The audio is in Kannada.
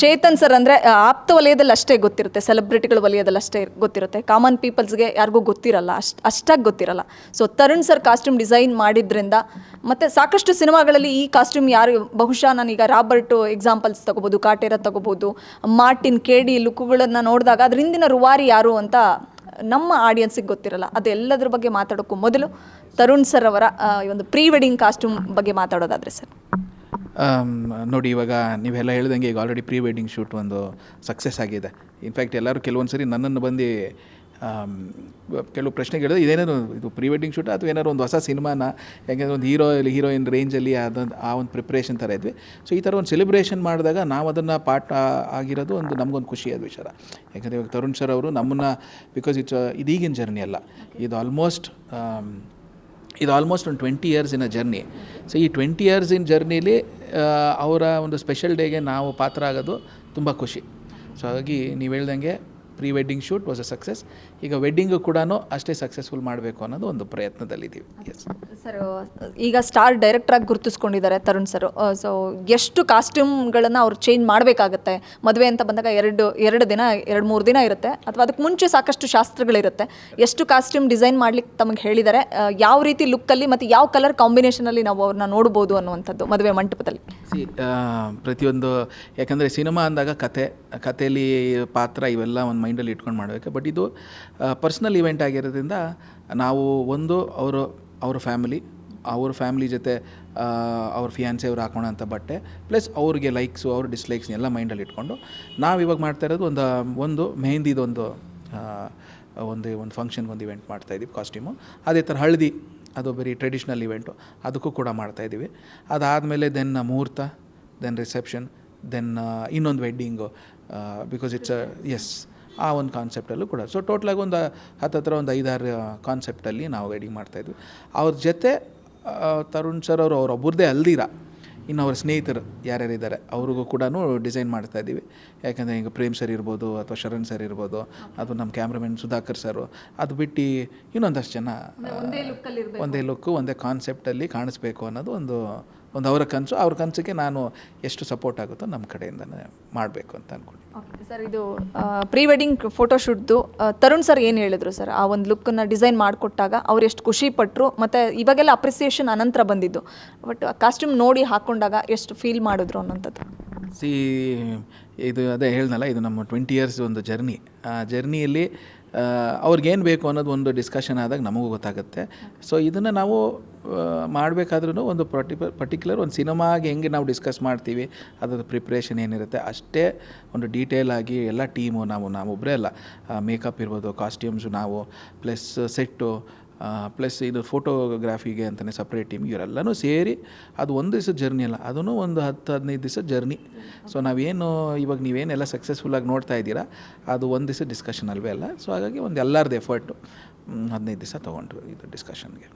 ಚೇತನ್ ಸರ್ ಅಂದರೆ ಆಪ್ತ ವಲಯದಲ್ಲಿ ಅಷ್ಟೇ ಗೊತ್ತಿರುತ್ತೆ, ಸೆಲೆಬ್ರಿಟಿಗಳ ವಲಯದಲ್ಲಿ ಅಷ್ಟೇ ಗೊತ್ತಿರುತ್ತೆ, ಕಾಮನ್ ಪೀಪಲ್ಸ್ಗೆ ಯಾರಿಗೂ ಗೊತ್ತಿರಲ್ಲ, ಅಷ್ಟಾಗಿ ಗೊತ್ತಿರಲ್ಲ. So Tarun sir costume design ಮಾಡಿದ್ರಿಂದ ಮತ್ತು ಸಾಕಷ್ಟು ಸಿನಿಮಾಗಳಲ್ಲಿ ಈ ಕಾಸ್ಟ್ಯೂಮ್ ಯಾರು ಬಹುಶಃ ನಾನೀಗ ರಾಬರ್ಟು ಎಕ್ಸಾಂಪಲ್ಸ್ ತೊಗೋಬೋದು, ಕಾಟೇರ ತೊಗೋಬೋದು, ಮಾರ್ಟಿನ್ KD ಲುಕ್ಗಳನ್ನು ನೋಡಿದಾಗ ಅದ್ರ ಹಿಂದಿನ ರೂವಾರಿ ಯಾರು ಅಂತ ನಮ್ಮ ಆಡಿಯನ್ಸಿಗೆ ಗೊತ್ತಿರಲ್ಲ. ಅದೆಲ್ಲದ್ರ ಬಗ್ಗೆ ಮಾತಾಡೋಕ್ಕೂ ಮೊದಲು ತರುಣ್ ಸರ್ ಅವರ ಈ ಒಂದು ಪ್ರೀ ವೆಡ್ಡಿಂಗ್ ಕಾಸ್ಟ್ಯೂಮ್ ಬಗ್ಗೆ ಮಾತಾಡೋದಾದರೆ ಸರ್. ನೋಡಿ, ಇವಾಗ ನೀವೆಲ್ಲ ಹೇಳ್ದಂಗೆ ಈಗ ಆಲ್ರೆಡಿ ಪ್ರೀ ವೆಡ್ಡಿಂಗ್ ಶೂಟ್ ಒಂದು ಸಕ್ಸಸ್ ಆಗಿದೆ. ಇನ್ಫ್ಯಾಕ್ಟ್ ಎಲ್ಲರೂ ಕೆಲವೊಂದು ಸರಿ ನನ್ನನ್ನು ಬಂದು ಕೆಲವು ಪ್ರಶ್ನೆಗೆ ಹೇಳಿದ್ರೆ ಇದೇನಾದ್ರು ಇದು ಪ್ರೀ ವೆಡ್ಡಿಂಗ್ ಶೂಟ್ ಅಥವಾ ಏನಾದ್ರು ಒಂದು ಹೊಸ ಸಿನಿಮಾನ, ಯಾಕೆಂದರೆ ಒಂದು ಹೀರೋಯಿನ್ ರೇಂಜಲ್ಲಿ ಅದೊಂದು ಆ ಒಂದು ಪ್ರಿಪ್ರೇಷನ್ ಥರ ಇದ್ವಿ. ಸೊ ಈ ಥರ ಒಂದು ಸೆಲೆಬ್ರೇಷನ್ ಮಾಡಿದಾಗ ನಾವು ಅದನ್ನು ಪಾರ್ಟ್ ಆಗಿರೋದು ಒಂದು ನಮಗೊಂದು ಖುಷಿಯಾದ ವಿಚಾರ. ಯಾಕಂದರೆ ಇವಾಗ ತರುಣ್ ಸರ್ ಅವರು ನಮ್ಮನ್ನು ಬಿಕಾಸ್ ಇದೀಗಿನ ಜರ್ನಿ ಅಲ್ಲ, ಇದು ಆಲ್ಮೋಸ್ಟ್ ಒಂದು 20 years in a journey. So ಈ 20 years ಇನ್ ಜರ್ನಿಲಿ ಅವರ ಒಂದು ಸ್ಪೆಷಲ್ ಡೇಗೆ ನಾವು ಪಾತ್ರ ಆಗೋದು ತುಂಬ ಖುಷಿ. ಸೊ ಹಾಗಾಗಿ ನೀವು ಹೇಳ್ದಂಗೆ pre wedding shoot was a success. ಈಗ ವೆಡ್ಡಿಂಗು ಕೂಡ ಅಷ್ಟೇ ಸಕ್ಸಸ್ಫುಲ್ ಮಾಡಬೇಕು ಅನ್ನೋದು ಒಂದು ಪ್ರಯತ್ನದಲ್ಲಿದ್ದೀವಿ. ಎಸ್ ಸರ್, ಈಗ ಸ್ಟಾರ್ ಡೈರೆಕ್ಟ್ರಾಗಿ ಗುರುತಿಸ್ಕೊಂಡಿದ್ದಾರೆ ತರುಣ್ ಸರ್. ಸೊ ಎಷ್ಟು ಕಾಸ್ಟ್ಯೂಮ್ಗಳನ್ನು ಅವ್ರು ಚೇಂಜ್ ಮಾಡಬೇಕಾಗತ್ತೆ? ಮದುವೆ ಅಂತ ಬಂದಾಗ ಎರಡು ದಿನ 2-3 ದಿನ ಇರುತ್ತೆ, ಅಥವಾ ಅದಕ್ಕೆ ಮುಂಚೆ ಸಾಕಷ್ಟು ಶಾಸ್ತ್ರಗಳಿರುತ್ತೆ. ಎಷ್ಟು ಕಾಸ್ಟ್ಯೂಮ್ ಡಿಸೈನ್ ಮಾಡ್ಲಿಕ್ಕೆ ತಮಗೆ ಹೇಳಿದ್ದಾರೆ? ಯಾವ ರೀತಿ ಲುಕ್ಕಲ್ಲಿ ಮತ್ತು ಯಾವ ಕಲರ್ ಕಾಂಬಿನೇಷನಲ್ಲಿ ನಾವು ಅವ್ರನ್ನ ನೋಡ್ಬೋದು ಅನ್ನುವಂಥದ್ದು ಮದುವೆ ಮಂಟಪದಲ್ಲಿ? ಪ್ರತಿಯೊಂದು, ಯಾಕಂದರೆ ಸಿನಿಮಾ ಅಂದಾಗ ಕಥೆಯಲ್ಲಿ ಪಾತ್ರ ಇವೆಲ್ಲ ಒಂದು ಮೈಂಡಲ್ಲಿ ಇಟ್ಕೊಂಡು ಮಾಡಬೇಕು. ಬಟ್ ಇದು ಪರ್ಸ್ನಲ್ ಇವೆಂಟ್ ಆಗಿರೋದ್ರಿಂದ ನಾವು ಒಂದು ಅವ್ರ ಫ್ಯಾಮಿಲಿ ಜೊತೆ ಅವ್ರ ಫಿಯಾನ್ಸಿ ಅವ್ರು ಹಾಕೋಣಂಥ ಬಟ್ಟೆ, ಪ್ಲಸ್ ಅವ್ರಿಗೆ ಲೈಕ್ಸು ಅವ್ರ ಡಿಸ್ಲೈಕ್ಸ್ನ ಎಲ್ಲ ಮೈಂಡಲ್ಲಿ ಇಟ್ಕೊಂಡು ನಾವು ಇವಾಗ ಮಾಡ್ತಾ ಇರೋದು ಒಂದು ಮೆಹಂದಿದೊಂದು ಒಂದು ಫಂಕ್ಷನ್ಗೆ ಒಂದು ಇವೆಂಟ್ ಮಾಡ್ತಾಯಿದ್ದೀವಿ ಕಾಸ್ಟ್ಯೂಮು. ಅದೇ ಥರ ಹಳದಿ, ಅದು ಬರೀ ಟ್ರೆಡಿಷ್ನಲ್ ಇವೆಂಟು, ಅದಕ್ಕೂ ಕೂಡ ಮಾಡ್ತಾಯಿದ್ದೀವಿ. ಅದಾದಮೇಲೆ ದೆನ್ ಮುಹೂರ್ತ, ದೆನ್ ರಿಸೆಪ್ಷನ್, ದೆನ್ ಇನ್ನೊಂದು ವೆಡ್ಡಿಂಗು, ಬಿಕಾಸ್ ಇಟ್ಸ್ ಎಸ್ ಆ ಒಂದು ಕಾನ್ಸೆಪ್ಟಲ್ಲೂ ಕೂಡ. ಸೊ ಟೋಟ್ಲಾಗಿ ಒಂದು ಹತ್ತಿರ ಒಂದು 5-6 ಕಾನ್ಸೆಪ್ಟಲ್ಲಿ ನಾವು ವೆಡ್ಡಿಂಗ್ ಮಾಡ್ತಾಯಿದ್ವಿ. ಅವ್ರ ಜೊತೆ ತರುಣ್ ಸರ್ ಅವರೊಬ್ಬರದೇ ಅಲ್ದಿರ ಇನ್ನು ಅವ್ರ ಸ್ನೇಹಿತರು ಯಾರ್ಯಾರಿದ್ದಾರೆ ಅವ್ರಿಗೂ ಕೂಡ ಡಿಸೈನ್ ಮಾಡ್ತಾಯಿದ್ದೀವಿ. ಯಾಕಂದರೆ ಈಗ ಪ್ರೇಮ್ ಸರ್ ಇರ್ಬೋದು, ಅಥವಾ ಶರಣ್ ಸರ್ ಇರ್ಬೋದು, ಅಥವಾ ನಮ್ಮ ಕ್ಯಾಮ್ರಾಮನ್ ಸುಧಾಕರ್ ಸರು, ಅದು ಬಿಟ್ಟು ಇನ್ನೊಂದಷ್ಟು ಜನ ಒಂದೇ ಲುಕ್ಕು ಒಂದೇ ಕಾನ್ಸೆಪ್ಟಲ್ಲಿ ಕಾಣಿಸ್ಬೇಕು ಅನ್ನೋದು ಒಂದು ಅವರ ಕನಸು. ಅವ್ರ ಕನಸಿಗೆ ನಾನು ಎಷ್ಟು ಸಪೋರ್ಟ್ ಆಗುತ್ತೋ ನಮ್ಮ ಕಡೆಯಿಂದನೇ ಮಾಡಬೇಕು ಅಂತ ಅಂದ್ಕೊಂಡು. ಸರ್, ಇದು ಪ್ರೀ ವೆಡ್ಡಿಂಗ್ ಫೋಟೋಶೂಟ್ದು ತರುಣ್ ಸರ್ ಏನು ಹೇಳಿದ್ರು ಸರ್? ಆ ಒಂದು ಲುಕ್ಕನ್ನು ಡಿಸೈನ್ ಮಾಡಿಕೊಟ್ಟಾಗ ಅವ್ರು ಎಷ್ಟು ಖುಷಿ ಪಟ್ಟರು, ಮತ್ತು ಇವಾಗೆಲ್ಲ ಅಪ್ರಿಸಿಯೇಷನ್ ಅನಂತರ ಬಂದಿದ್ದು, ಬಟ್ ಕಾಸ್ಟ್ಯೂಮ್ ನೋಡಿ ಹಾಕ್ಕೊಂಡಾಗ ಎಷ್ಟು ಫೀಲ್ ಮಾಡಿದ್ರು ಅನ್ನೋಂಥದ್ದು? ಇದು ಅದೇ ಹೇಳ್ದಲ್ಲ, ಇದು ನಮ್ಮ 20 years ಒಂದು ಜರ್ನಿ. ಆ ಜರ್ನಿಯಲ್ಲಿ ಅವ್ರಿಗೇನು ಬೇಕು ಅನ್ನೋದು ಒಂದು ಡಿಸ್ಕಷನ್ ಆದಾಗ ನಮಗೂ ಗೊತ್ತಾಗುತ್ತೆ. ಸೊ ಇದನ್ನು ನಾವು ಮಾಡಬೇಕಾದ್ರೂ ಒಂದು ಪರ್ಟಿಕ್ಯುಲರ್ ಒಂದು ಸಿನಿಮಾಗೆ ಹೆಂಗೆ ನಾವು ಡಿಸ್ಕಸ್ ಮಾಡ್ತೀವಿ, ಅದರ ಪ್ರಿಪ್ರೇಷನ್ ಏನಿರುತ್ತೆ ಅಷ್ಟೇ ಒಂದು ಡೀಟೇಲ್ ಆಗಿ ಎಲ್ಲ ಟೀಮು, ನಾವು ಒಬ್ಬರೇ ಅಲ್ಲ, ಮೇಕಪ್ ಇರ್ಬೋದು, ಕಾಸ್ಟ್ಯೂಮ್ಸು ನಾವು, ಪ್ಲಸ್ ಸೆಟ್ಟು, ಪ್ಲಸ್ ಇದು ಫೋಟೋಗ್ರಾಫಿಗೆ ಅಂತಲೇ ಸಪ್ರೇಟ್ ಟೀಮ್, ಇವರೆಲ್ಲನೂ ಸೇರಿ ಅದು ಒಂದು ದಿವಸದ ಜರ್ನಿ ಅಲ್ಲ, ಅದೂ ಒಂದು 10-15 ದಿವಸದ ಜರ್ನಿ. ಸೊ ಇವಾಗ ನೀವೇನೆಲ್ಲ ಸಕ್ಸಸ್ಫುಲ್ಲಾಗಿ ನೋಡ್ತಾ ಇದ್ದೀರಾ, ಅದು ಒಂದು ದಿವಸ ಡಿಸ್ಕಷನ್ ಅಲ್ವೇ ಅಲ್ಲ. ಸೊ ಹಾಗಾಗಿ ಒಂದು ಎಲ್ಲರದ್ದು ಎಫರ್ಟು 15 ದಿವಸ ತೊಗೊಂಡ್ರು ಇದು ಡಿಸ್ಕಷನ್ಗೆ.